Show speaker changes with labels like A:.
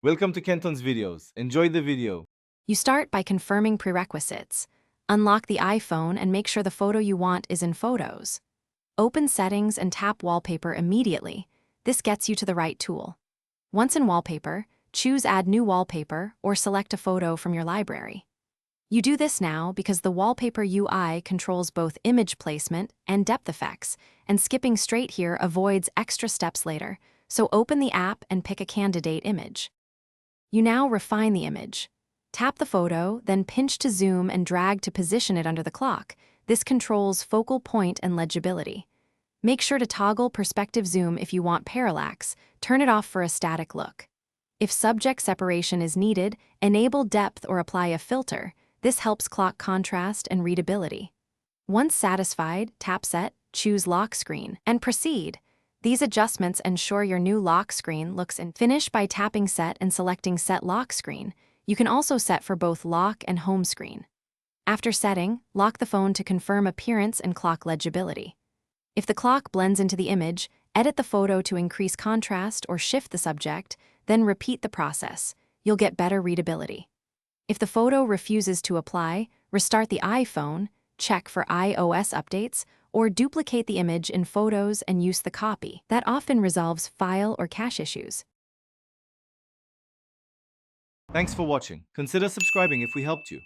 A: Welcome to Kenton's videos. Enjoy the video.
B: You start by confirming prerequisites. Unlock the iPhone and make sure the photo you want is in Photos. Open Settings and tap Wallpaper immediately. This gets you to the right tool. Once in Wallpaper, choose Add New Wallpaper or select a photo from your library. You do this now because the Wallpaper UI controls both image placement and depth effects, and skipping straight here avoids extra steps later, so open the app and pick a candidate image. You now refine the image. Tap the photo, then pinch to zoom and drag to position it under the clock. This controls focal point and legibility. Make sure to toggle perspective zoom if you want parallax. Turn it off for a static look. If subject separation is needed, enable depth or apply a filter. This helps clock contrast and readability. Once satisfied, tap Set, choose Lock Screen, and proceed. These adjustments ensure your new lock screen looks in. Finish by tapping Set and selecting Set Lock Screen. You can also set for both lock and home screen. After setting, lock the phone to confirm appearance and clock legibility. If the clock blends into the image, edit the photo to increase contrast or shift the subject, then repeat the process. You'll get better readability. If the photo refuses to apply, restart the iPhone, check for iOS updates, or duplicate the image in Photos and use the copy. That often resolves file or cache issues.
A: Thanks for watching. Consider subscribing if we helped you.